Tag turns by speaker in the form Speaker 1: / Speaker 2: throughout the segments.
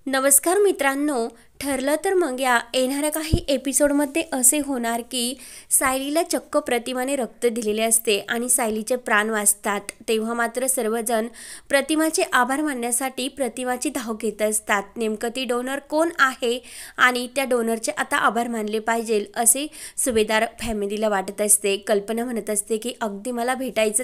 Speaker 1: नमस्कार मित्रांनो, ठरलं तर मग या येणाऱ्या काही एपिसोडमध्ये असे होणार की सायलीला चक्क प्रतिमाने रक्त दिलेले असते आणि सायलीचे प्राण वाचतात. तेव्हा मात्र सर्वजण प्रतिमाचे आभार मानण्यासाठी प्रतिमाची धाव घेत असतात. नेमकं ती डोनर कोण आहे आणि त्या डोनरचे आता आभार मानले पाहिजे असे सुभेदार फॅमिलीला वाटत असते. कल्पना म्हणत असते की अगदी मला भेटायचं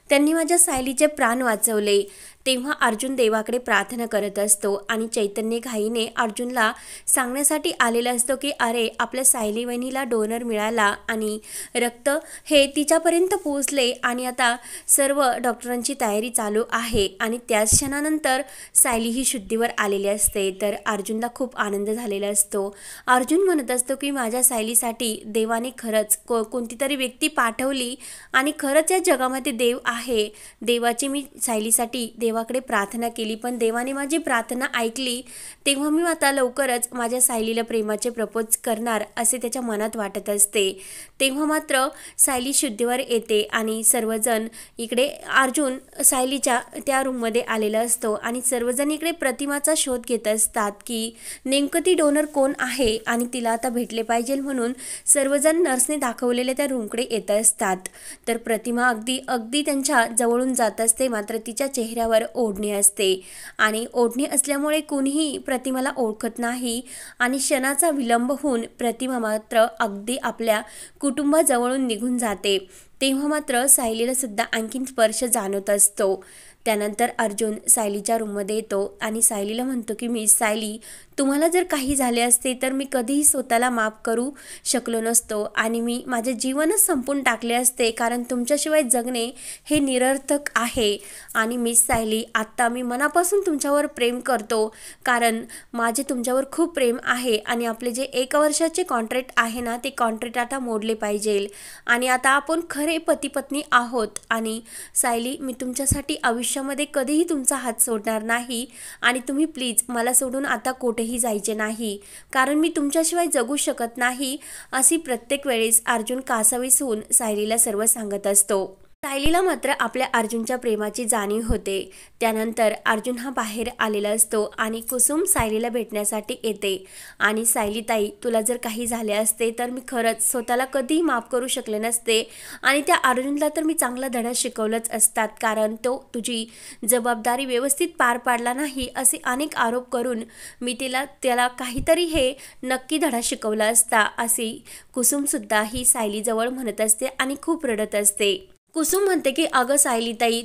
Speaker 1: त्यांनी माझ्या सायलीचे प्राण वाचवले. तेव्हा अर्जुन देवाकडे प्रार्थना करत असतो आणि चैतन्य घाईने अर्जुनला सांगण्यासाठी आलेला असतो की अरे, आपल्या सायली वहिनीला डोनर मिळाला आणि रक्त हे तिच्यापर्यंत पोहोचले आणि आता सर्व डॉक्टरांची तयारी चालू आहे. आणि त्याच क्षणानंतर सायली ही शुद्धीवर आलेली असते. तर अर्जुनला खूप आनंद झालेला असतो. अर्जुन म्हणत असतो की माझ्या सायलीसाठी देवाने खरंच कोणती तरी व्यक्ती पाठवली आणि खरंच या जगामध्ये देव आहे. देवाची मी सायलीसाठी देवाकडे प्रार्थना केली, पण देवाने माझी प्रार्थना ऐकली. तेव्हा मी आता लवकरच माझ्या सायलीला प्रेमाचे प्रपोज करणार असे त्याच्या मनात वाटत असते. तेव्हा मात्र सायली शुद्धीवर येते आणि सर्वजण इकडे अर्जुन सायलीच्या त्या रूममध्ये आलेला असतो आणि सर्वजण इकडे प्रतिमाचा शोध घेत असतात की नेमकं ती डोनर कोण आहे आणि तिला आता भेटले पाहिजे म्हणून सर्वजण नर्सने दाखवलेल्या त्या रूमकडे येत असतात. तर प्रतिमा अगदी त्यांच्या जवळून जात असते, मात्र तिच्या चेहऱ्यावर ओढणी असते आणि ओढणी असल्यामुळे कोणीही प्रतिमाला ओळखत नाही आणि क्षणाचा विलंब होऊन प्रतिमा मात्र अगदी आपल्या कुटुंबाजवळून निघून जाते. तेव्हा मात्र सायलीला सुद्धा आणखीन स्पर्श जाणवत असतो. त्यानंतर अर्जुन सायलीच्या रूममध्ये येतो आणि सायलीला म्हणतो की मी सायली, तुम्हाला जर काही झाले असते तर मी कधीही स्वतःला माफ करू शकलो नसतो आणि मी माझे जीवनच संपून टाकले असते, कारण तुमच्याशिवाय जगणे हे निरर्थक आहे. आणि मिस सायली, आत्ता मी मनापासून तुमच्यावर प्रेम करतो, कारण माझे तुमच्यावर खूप प्रेम आहे आणि आपले जे 1 वर्षाचे कॉन्ट्रॅक्ट आहे ना, ते कॉन्ट्रॅक्ट आता मोडले पाहिजे आणि आता आपण खरे पती पत्नी आहोत. आणि सायली, मी तुमच्यासाठी आयुष्यामध्ये कधीही तुमचा हात सोडणार नाही आणि तुम्ही प्लीज मला सोडून आता कुठेही जायचे नाही, कारण मी तुमच्याशिवाय जगू शकत नाही. अशी प्रत्येक वेळेस अर्जुन कासावीस होऊन सायलीला सर्व सांगत असतो. सायलीला मात्र आपल्या अर्जुनच्या प्रेमाची जाणीव होते. त्यानंतर अर्जुन हा बाहेर आलेला असतो आणि कुसुम सायलीला भेटण्यासाठी येते आणि सायली ताई, तुला जर काही झाले असते तर मी खरंच स्वतःला कधीही माफ करू शकले नसते आणि त्या अर्जुनला तर मी चांगला धडा शिकवलंच असतात, कारण तो तुझी जबाबदारी व्यवस्थित पार पाडला नाही असे अनेक आरोप करून मी त्याला काहीतरी हे नक्की धडा शिकवला असता, अशी कुसुमसुद्धा ही सायलीजवळ म्हणत असते आणि खूप रडत असते. कुसुम म्हणते की अगं सायली ताई,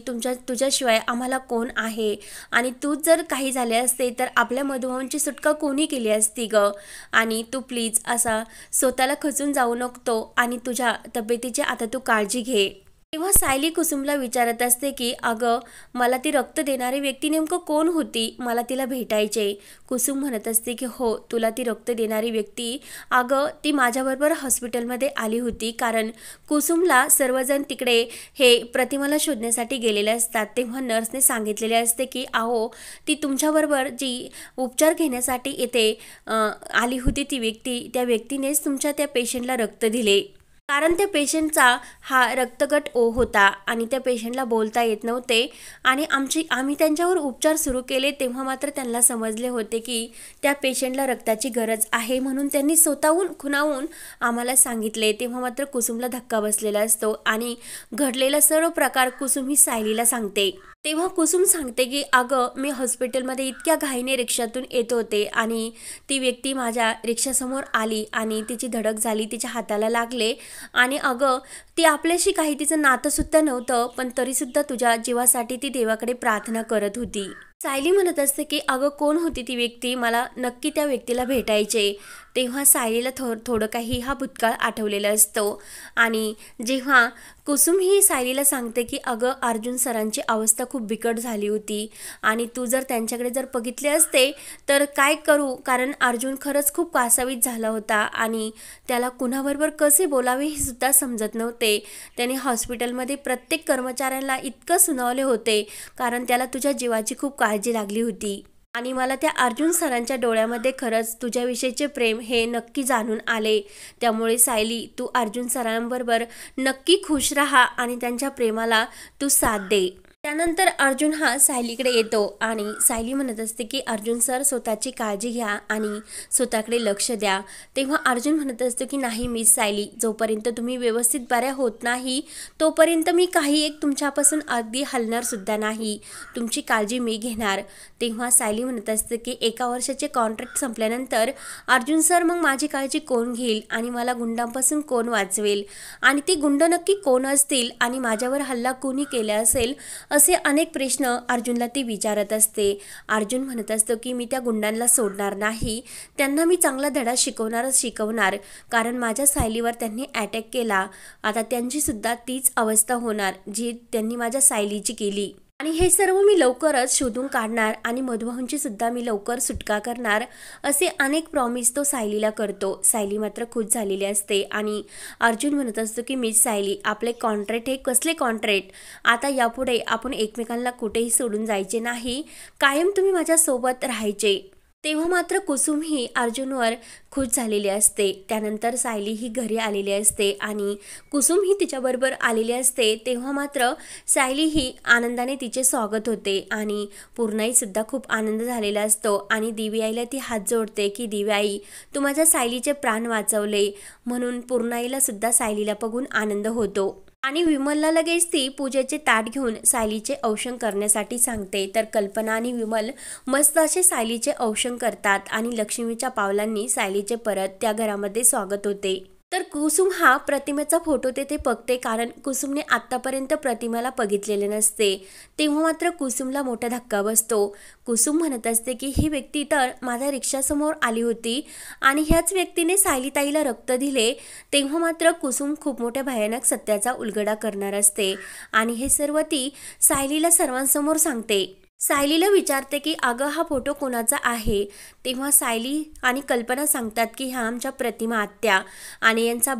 Speaker 1: तुझ्याशिवाय आम्हाला कोण आहे आणि तू जर काही झाले असते तर आपल्या मधुभावांची सुटका कोणी केली असती ग, आणि तू प्लीज असा स्वतःला खचून जाऊ नको आणि तुझ्या तब्येतीची आता तू काळजी घे. तेव्हा सायली कुसुमला विचारत असते की अगं, मला ती रक्त देणारी व्यक्ती नेमकं कोण होती, मला तिला भेटायचे. कुसुम म्हणत असते की हो, तुला ती रक्त देणारी व्यक्ती अगं ती माझ्याबरोबर हॉस्पिटलमध्ये आली होती, कारण कुसुमला सर्वजण तिकडे हे प्रतिमाला शोधण्यासाठी गेलेले असतात. तेव्हा नर्सने सांगितलेले असते की अहो, ती तुमच्याबरोबर जी उपचार घेण्यासाठी इथे आली होती ती व्यक्ती, त्या व्यक्तीनेच तुमच्या त्या पेशंटला रक्त दिले, कारण त्या पेशंटचा हा रक्तगट ओ होता आणि त्या पेशंटला बोलता येत नव्हते आणि आम्ही त्यांच्यावर उपचार सुरू केले. तेव्हा मात्र त्यांना समजले होते की त्या पेशंटला रक्ताची गरज आहे, म्हणून त्यांनी स्वतःहून खुणावून आम्हाला सांगितले. तेव्हा मात्र कुसुमला धक्का बसलेला असतो आणि घडलेला सर्व प्रकार कुसुम ही सायलीला सांगते. तेव्हा कुसुम सांगते की अगं, मी हॉस्पिटलमध्ये इतक्या घाईने रिक्षातून येत होते आणि ती व्यक्ती माझ्या रिक्षासमोर आली आणि तिची धडक झाली, तिच्या हाताला लागले आणि अगं, ती आपल्याशी काही तिचं नातंसुद्धा नव्हतं, पण तरीसुद्धा तुझ्या जीवासाठी ती देवाकडे प्रार्थना करत होती. सायली म्हणत असते की अगं, कोण होती ती व्यक्ती, मला नक्की त्या व्यक्तीला भेटायचे. तेव्हा सायलीला थोडं काही हा भूतकाळ आठवलेला असतो आणि जेव्हा कुसुम ही सायलीला सांगते की अगं, अर्जुन सरांची अवस्था खूप बिकट झाली होती आणि तू जर त्यांच्याकडे जर बघितले असते तर काय करू, कारण अर्जुन खरंच खूप कासावीस झाला होता आणि त्याला कुणाबरोबर कसे बोलावे हे सुद्धा समजत नव्हते. त्याने हॉस्पिटलमध्ये प्रत्येक कर्मचाऱ्यांना इतकं सुनावले होते, कारण त्याला तुझ्या जीवाची खूप काळजी लागली होती आणि मला त्या अर्जुन सरांच्या डोळ्यामध्ये खरंच तुझ्याविषयीचे प्रेम हे नक्की जाणून आले. त्यामुळे सायली, तू अर्जुन सरांबरोबर नक्की खुश राहा आणि त्यांच्या प्रेमाला तू साथ दे. त्यानंतर अर्जुन हा सायलीकडे येतो आणि सायली म्हणत असते की अर्जुन सर स्वतःची काळजी घ्या आणि स्वतःकडे लक्ष द्या. तेव्हा अर्जुन म्हणत असतो की नाही मिस सायली, जोपर्यंत तुम्ही व्यवस्थित बऱ्या होत नाही तोपर्यंत मी काही एक तुमच्यापासून अगदी हलणारसुद्धा नाही, तुमची काळजी मी घेणार. तेव्हा सायली म्हणत असते की 1 वर्षाचे कॉन्ट्रॅक्ट संपल्यानंतर अर्जुन सर मग माझी काळजी कोण घेईल आणि मला गुंडांपासून कोण वाचवेल आणि ते गुंड नक्की कोण असतील आणि माझ्यावर हल्ला कोणी केला असेल, असे अनेक प्रश्न अर्जुनला ती विचारत असते. अर्जुन म्हणत असतो की मी त्या गुंडांना सोडणार नाही, त्यांना मी चांगला धडा शिकवणार, कारण माझ्या सायलीवर त्यांनी अटॅक केला. आता त्यांची सुद्धा तीच अवस्था होणार जी त्यांनी माझ्या सायलीची केली आणि हे सर्व मी लवकरच शोधून काढणार आणि मधुभाऊंची सुद्धा मी लवकर सुटका करणार, असे अनेक प्रॉमिस तो सायलीला करतो. सायली मात्र खुश झालेली असते आणि अर्जुन म्हणत असतो की मिस सायली, आपले कॉन्ट्रॅक्ट हे कसले कॉन्ट्रॅक्ट, आता यापुढे आपण एकमेकांना कुठेही सोडून जायचे नाही, कायम तुम्ही माझ्यासोबत राहायचे. तेव्हा मात्र कुसुम ही अर्जुनवर खुश झालेली असते. त्यानंतर सायली ही घरी आलेली असते आणि कुसुम ही तिच्याबरोबर आलेली असते. तेव्हा मात्र सायली ही आनंदाने तिचे स्वागत होते आणि पूर्णाईसुद्धा खूप आनंद झालेला असतो आणि दिव्याईला ती हात जोडते की दिव्याई, तू माझ्या सायलीचे प्राण वाचवले. म्हणून पूर्णाईला सुद्धा सायलीला बघून आनंद होतो आणि विमलला लगेच ती पूजेचे ताट घेऊन सायलीचे औक्षण करण्यासाठी सांगते. तर कल्पना आणि विमल मस्त असे सायलीचे औक्षण करतात आणि लक्ष्मीच्या पावलांनी सायलीचे परत त्या घरामध्ये स्वागत होते. तर कुसुम हा प्रतिमेचा फोटो तेथे बघते, कारण कुसुमने आत्तापर्यंत प्रतिमेला बघितलेले नसते. तेव्हा मात्र कुसुमला मोठा धक्का बसतो. कुसुम म्हणत असते की ही व्यक्ती तर माझ्या रिक्षासमोर आली होती आणि ह्याच व्यक्तीने सायलीताईला रक्त दिले. तेव्हा मात्र कुसुम खूप मोठ्या भयानक सत्याचा उलगडा करणार असते आणि हे सर्व ती सायलीला सर्वांसमोर सांगते. सायलीला विचारते की अगं हा फोटो कोणाचा आहे. तेव्हा सायली आणि कल्पना सांगतात की हा आमच्या प्रतिमा आत्या आणि यांचा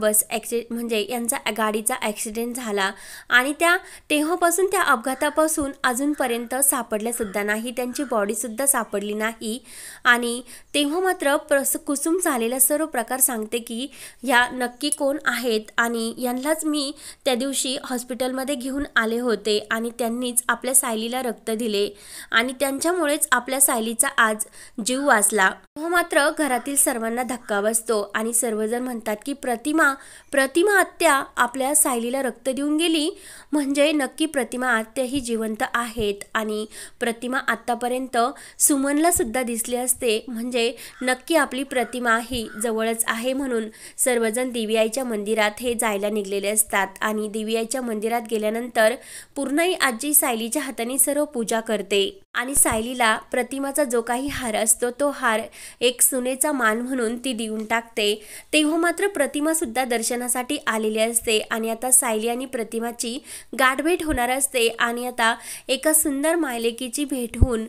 Speaker 1: यांचा गाडीचा ॲक्सिडेंट झाला आणि तेव्हापासून त्या अपघातापासून अजूनपर्यंत सापडल्यासुद्धा नाही, त्यांची बॉडीसुद्धा सापडली नाही. आणि तेव्हा मात्र कुसुम झालेला सर्व प्रकार सांगते की ह्या नक्की कोण आहेत आणि यांनाच मी त्या दिवशी हॉस्पिटलमध्ये घेऊन आले होते आणि त्यांनीच आपल्या सायलीला रक्त दिले आणि त्यांच्यामुळेच आपल्या सायलीचा आज जीव वाचला. मात्र घरातील सर्वांना धक्का बसतो आणि सर्वजण म्हणतात की प्रतिमा आत्या आपल्या सायलीला रक्त देऊन गेली, म्हणजे नक्की प्रतिमा आत्या ही जिवंत आहेत आणि प्रतिमा आत्तापर्यंत सुमनला सुद्धा दिसली असते, म्हणजे नक्की आपली प्रतिमा ही जवळच आहे. म्हणून सर्वजण देवीआईच्या मंदिरात हे जायला निघलेले असतात आणि देवीआईच्या मंदिरात गेल्यानंतर पूर्णाई आजी सायलीच्या हाताने सर्व पूजा करते आणि सायलीला प्रतिमाचा जो काही हार असतो तो हार एक सुनेचा मान म्हणून ती देऊन टाकते. तेव्हा मात्र प्रतिमा सुद्धा दर्शनासाठी आलेली असते आणि आता सायली आणि प्रतिमाची गाठभेट होणार असते आणि आता एका सुंदर मायलेकीची भेट होऊन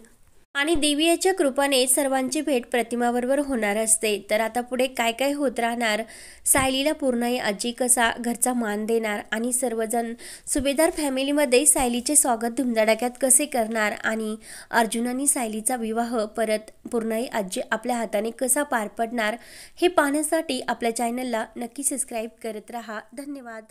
Speaker 1: आणि देवीच्या कृपाने सर्वांची भेट प्रतिमाबरोबर होणार असते. तर आता पुढे काय काय होत राहणार, सायलीला पूर्णाई आजी कसा घरचा मान देणार आणि सर्वजण सुभेदार फॅमिलीमध्ये सायलीचे स्वागत धुमधडाक्यात कसे करणार आणि अर्जुन आणि सायलीचा विवाह परत पूर्णाई आजी आपल्या हाताने कसा पार पडणार, हे पाहण्यासाठी आपल्या चॅनलला नक्की सबस्क्राईब करत राहा. धन्यवाद.